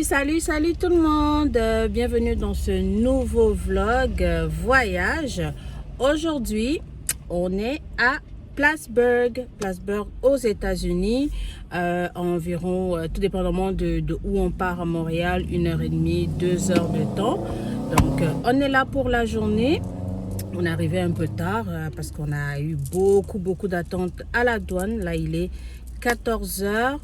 Salut tout le monde, bienvenue dans ce nouveau vlog voyage. Aujourd'hui, on est à Plattsburgh aux États-Unis, environ, tout dépendamment de où on part à Montréal, 1h30, 2 heures de temps. Donc, on est là pour la journée. On est arrivé un peu tard parce qu'on a eu beaucoup d'attentes à la douane. Là, il est 14 heures.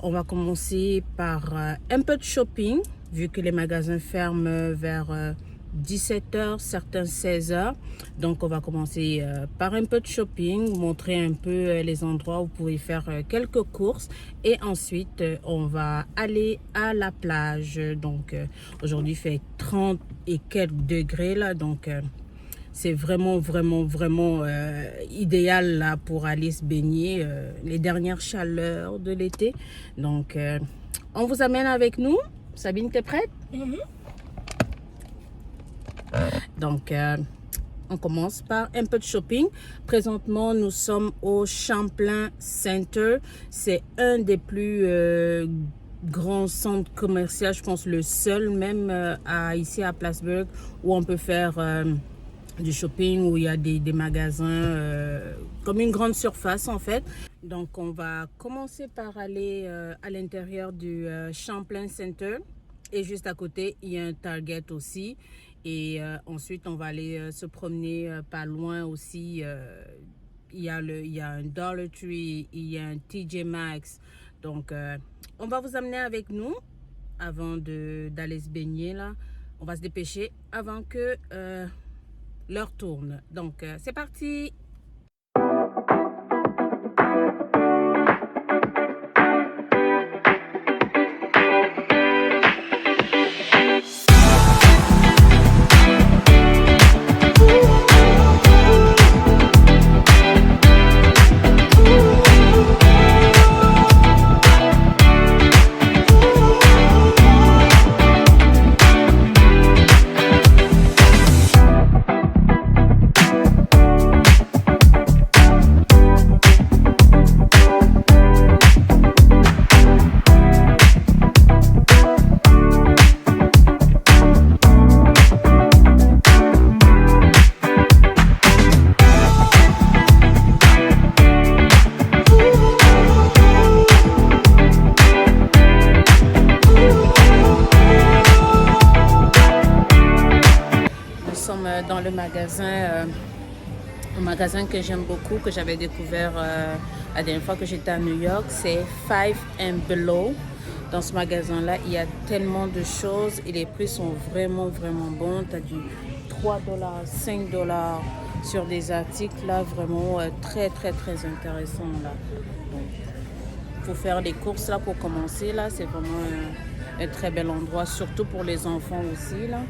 On va commencer par un peu de shopping, vu que les magasins ferment vers 17 heures, certains 16 heures. Donc, on va commencer par un peu de shopping, montrer un peu les endroits où vous pouvez faire quelques courses. Et ensuite, on va aller à la plage. Donc, aujourd'hui, il fait 30 et quelques degrés là. Donc, c'est vraiment idéal là pour aller se baigner, les dernières chaleurs de l'été. Donc, on vous amène avec nous. Sabine, t'es prête? Donc, on commence par un peu de shopping. Présentement, nous sommes au Champlain Center. C'est un des plus grands centres commerciaux, je pense le seul même ici à Plattsburgh, où on peut faire du shopping, où il y a des magasins comme une grande surface en fait. Donc on va commencer par aller à l'intérieur du Champlain Center, et juste à côté il y a un Target aussi, et ensuite on va aller se promener pas loin aussi. Il y a un Dollar Tree, il y a un TJ Maxx. Donc on va vous amener avec nous avant d'aller se baigner là. On va se dépêcher avant que l'heure tourne. Donc, c'est parti! Dans le magasin, un magasin que j'aime beaucoup, que j'avais découvert la dernière fois que j'étais à New York, c'est Five and Below. Dans ce magasin-là, il y a tellement de choses et les prix sont vraiment bons. Tu as du 3 $, 5 $ sur des articles là, vraiment très intéressant là. Donc, faut faire les courses là pour commencer là, c'est vraiment un très bel endroit, surtout pour les enfants aussi là.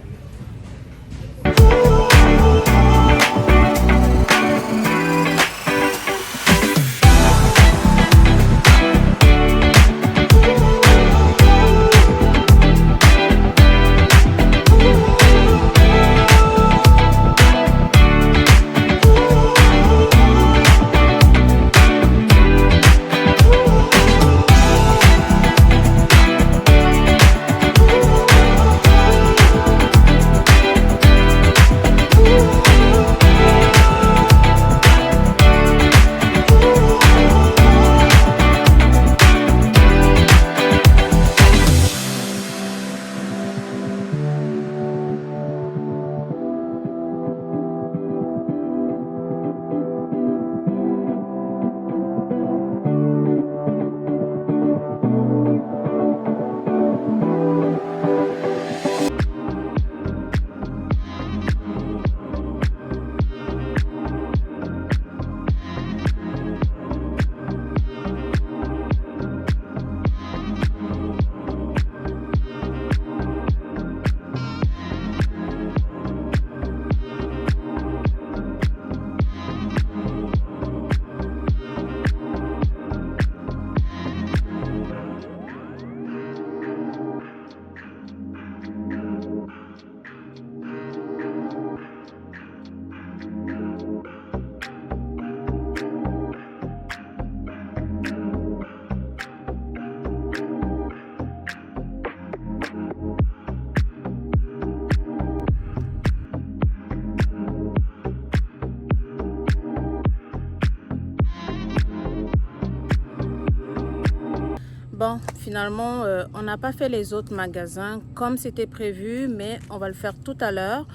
finalement, on n'a pas fait les autres magasins comme c'était prévu, mais on va le faire tout à l'heure.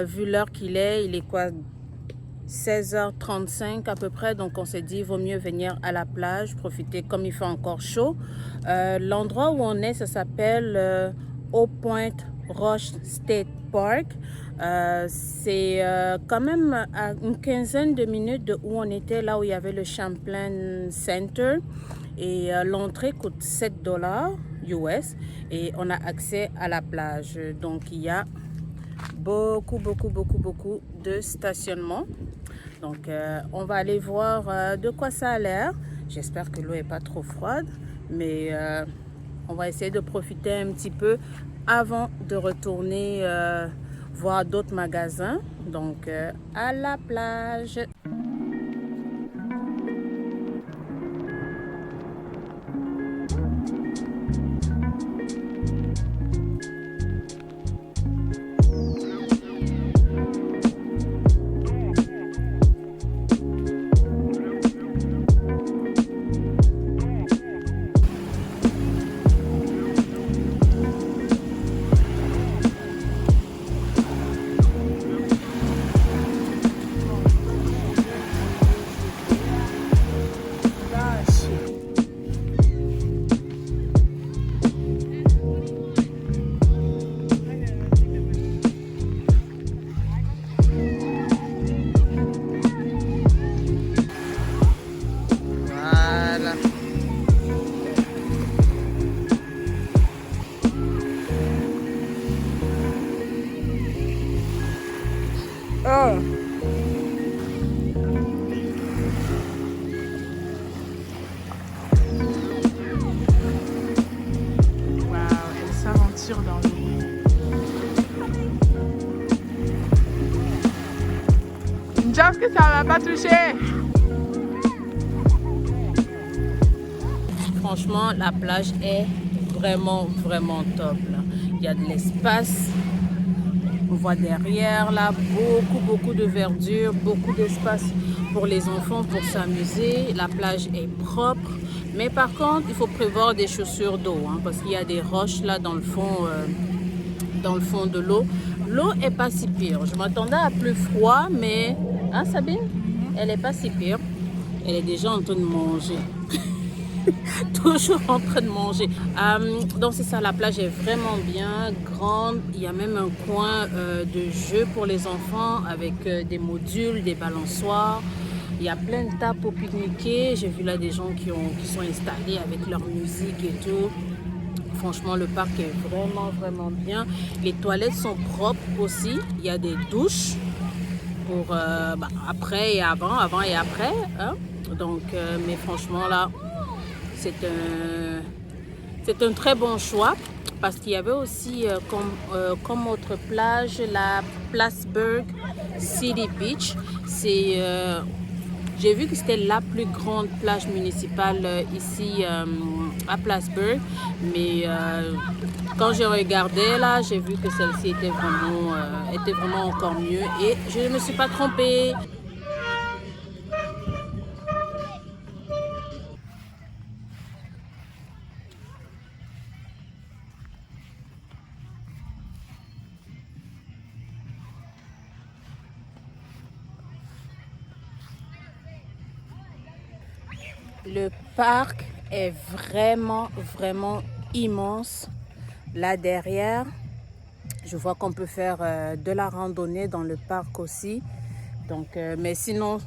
Vu l'heure qu'il est, il est quoi, 16h35 à peu près, donc on s'est dit il vaut mieux venir à la plage, profiter comme il fait encore chaud. L'endroit où on est, ça s'appelle Old Point Rush State Park. C'est quand même à une quinzaine de minutes de où on était, là où il y avait le Champlain Center. Et l'entrée coûte $7 US et on a accès à la plage. Donc il y a beaucoup de stationnement. Donc on va aller voir de quoi ça a l'air. J'espère que l'eau n'est pas trop froide, mais on va essayer de profiter un petit peu avant de retourner voir d'autres magasins. Donc à la plage. Oh. Waouh, elle s'aventure dans l'eau. J'espère que ça va pas toucher. Franchement, la plage est vraiment top là. Il y a de l'espace. On voit derrière là beaucoup de verdure, beaucoup d'espace pour les enfants pour s'amuser. La plage est propre, mais par contre il faut prévoir des chaussures d'eau parce qu'il y a des roches là dans le fond de l'eau. L'eau est pas si pire. Je m'attendais à plus froid, mais hein Sabine, elle est pas si pire. Elle est déjà en train de manger. Toujours en train de manger. Donc c'est ça, la plage est vraiment bien grande. Il y a même un coin de jeu pour les enfants avec des modules, des balançoires. Il y a plein de tables pour pique-niquer. J'ai vu là des gens qui sont installés avec leur musique et tout. Franchement, le parc est vraiment bien. Les toilettes sont propres aussi. Il y a des douches pour après et avant et après. Hein? Donc, mais franchement là, c'est un très bon choix parce qu'il y avait aussi comme autre plage la Plattsburgh City Beach. J'ai vu que c'était la plus grande plage municipale ici à Plattsburgh, mais quand j'ai regardé là, j'ai vu que celle-ci était vraiment encore mieux et je ne me suis pas trompée. Le parc est vraiment immense. Là derrière, je vois qu'on peut faire de la randonnée dans le parc aussi. Donc, mais sinon,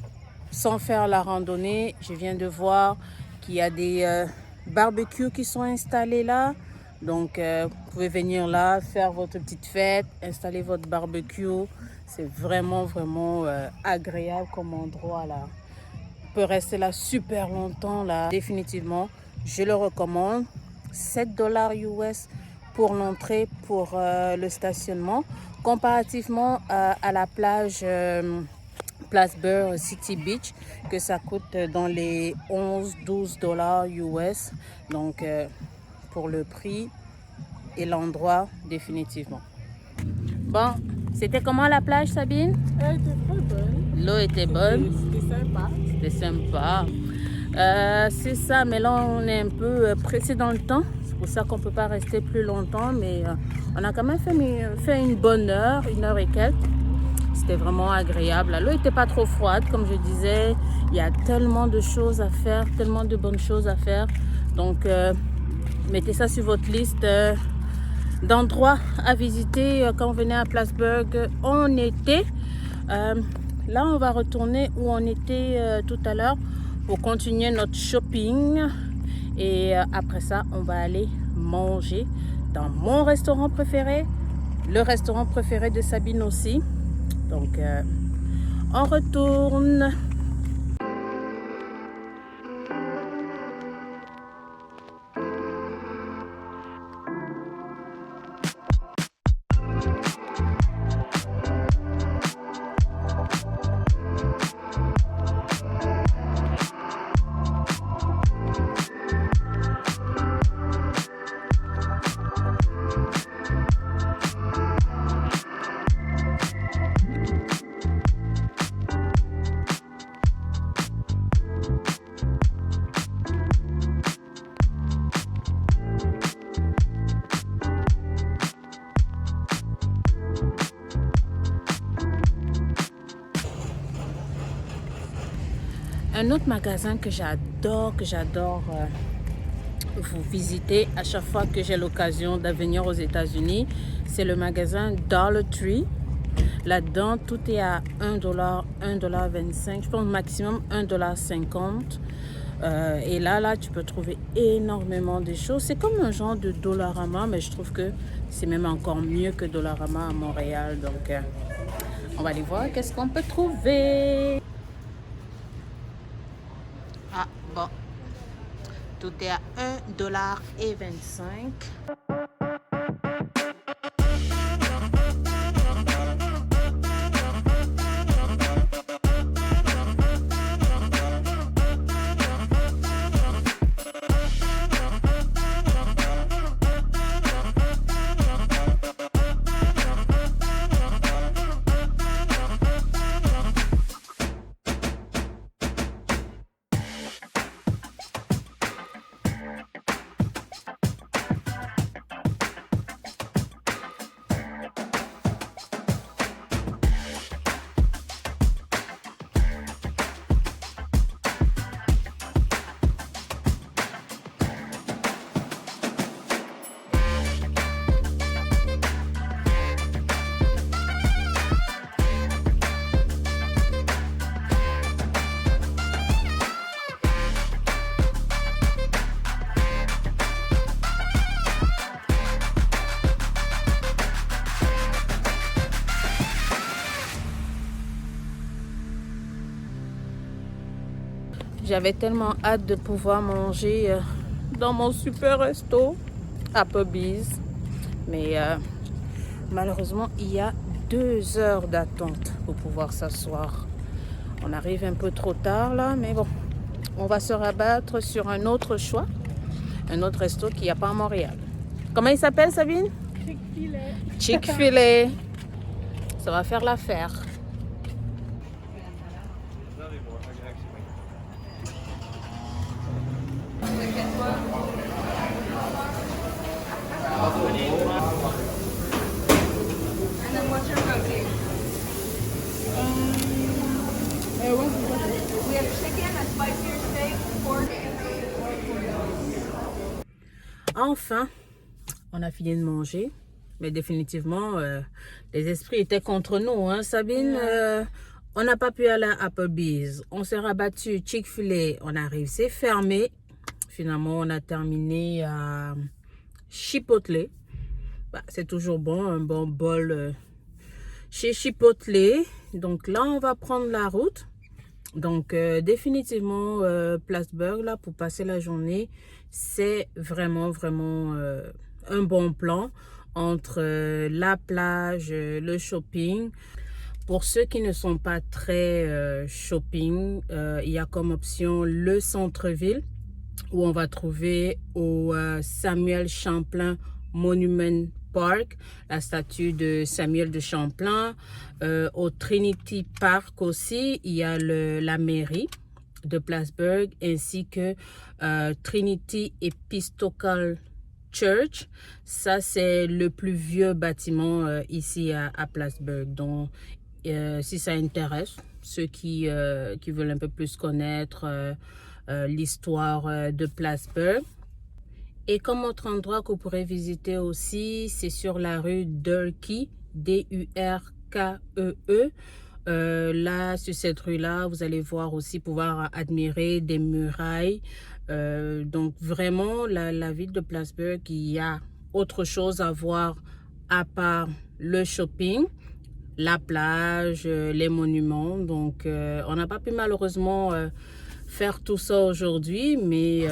sans faire la randonnée, je viens de voir qu'il y a des barbecues qui sont installés là. Donc, vous pouvez venir là, faire votre petite fête, installer votre barbecue. C'est vraiment agréable comme endroit là. Peut rester là super longtemps là. Définitivement, je le recommande. $7 US pour l'entrée, pour le stationnement, comparativement à la plage Plattsburgh City Beach, que ça coûte dans les $11-12 US. Donc pour le prix et l'endroit, définitivement. Bon, c'était comment la plage, Sabine? Elle était très bonne. L'eau était bonne. C'était sympa. C'était sympa. C'est ça, mais là on est un peu pressé dans le temps. pour ça qu'on ne peut pas rester plus longtemps. Mais on a quand même fait une bonne heure, 1 heure et quelques. C'était vraiment agréable. L'eau n'était pas trop froide, comme je disais. Il y a tellement de choses à faire, tellement de bonnes choses à faire. Donc, mettez ça sur votre liste d'endroits à visiter quand vous venez à Plattsburgh en été. Là, on va retourner où on était tout à l'heure pour continuer notre shopping. Et après ça, on va aller manger dans mon restaurant préféré, le restaurant préféré de Sabine aussi. Donc, on retourne. Un autre magasin que j'adore vous visiter à chaque fois que j'ai l'occasion de venir aux États-Unis, c'est le magasin Dollar Tree. Là-dedans, tout est à $1, $1,25, je pense maximum $1,50. Et là, tu peux trouver énormément de choses. C'est comme un genre de Dollarama, mais je trouve que c'est même encore mieux que Dollarama à Montréal. Donc, on va aller voir qu'est-ce qu'on peut trouver. Ah, bon. Tout est à $1,25. J'avais tellement hâte de pouvoir manger dans mon super resto, Applebee's. Mais malheureusement, il y a 2 heures d'attente pour pouvoir s'asseoir. On arrive un peu trop tard là, mais bon, on va se rabattre sur un autre choix, un autre resto qu'il n'y a pas à Montréal. Comment il s'appelle, Sabine? Chick-fil-A. Chick-fil-A. Ça va faire l'affaire. Enfin, on a fini de manger, mais définitivement, les esprits étaient contre nous, hein, Sabine. On n'a pas pu aller à Applebee's. On s'est rabattu Chick-fil-A. On arrive, c'est fermé. Finalement, on a terminé à Chipotle. Bah, c'est toujours bon, un bon bol chez Chipotle. Donc là, on va prendre la route. Donc, définitivement, Plattsburgh, là, pour passer la journée, c'est vraiment un bon plan entre la plage, le shopping. Pour ceux qui ne sont pas très shopping, il y a comme option le centre-ville où on va trouver au Samuel Champlain Monument Park, la statue de Samuel de Champlain. Au Trinity Park aussi, il y a la mairie de Plattsburgh ainsi que Trinity Episcopal Church. Ça, c'est le plus vieux bâtiment ici à Plattsburgh. Donc, si ça intéresse ceux qui veulent un peu plus connaître l'histoire de Plattsburgh. Et comme autre endroit que vous pourrez visiter aussi, c'est sur la rue Durkee, D-U-R-K-E-E. Là, sur cette rue-là, vous allez pouvoir admirer des murailles. Donc, vraiment, la ville de Plattsburgh, il y a autre chose à voir à part le shopping, la plage, les monuments. Donc, on n'a pas pu malheureusement faire tout ça aujourd'hui, mais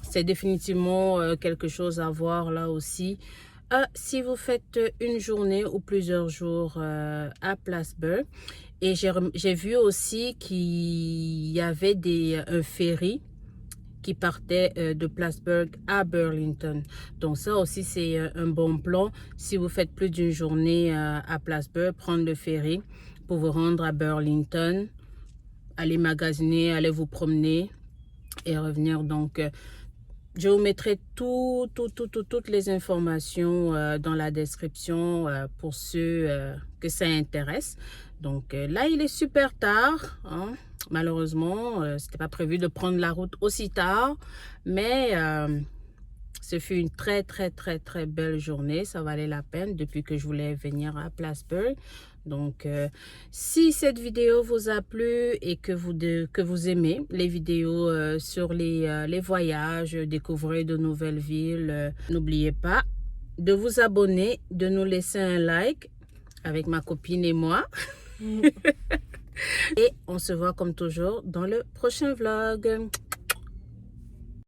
c'est définitivement quelque chose à voir là aussi. Si vous faites une journée ou plusieurs jours à Plattsburgh. Et j'ai vu aussi qu'il y avait un ferry qui partait de Plattsburgh à Burlington. Donc ça aussi, c'est un bon plan. Si vous faites plus d'une journée à Plattsburgh, prendre le ferry pour vous rendre à Burlington, aller magasiner, aller vous promener et revenir. Donc, je vous mettrai toutes les informations dans la description pour ceux que ça intéresse. Donc là, il est super tard. Hein. Malheureusement, c'était pas prévu de prendre la route aussi tard. Mais ce fut une très belle journée. Ça valait la peine depuis que je voulais venir à Plattsburgh. Donc, si cette vidéo vous a plu et que vous aimez les vidéos sur les voyages, découvrir de nouvelles villes, n'oubliez pas de vous abonner, de nous laisser un like avec ma copine et moi. Et on se voit comme toujours dans le prochain vlog.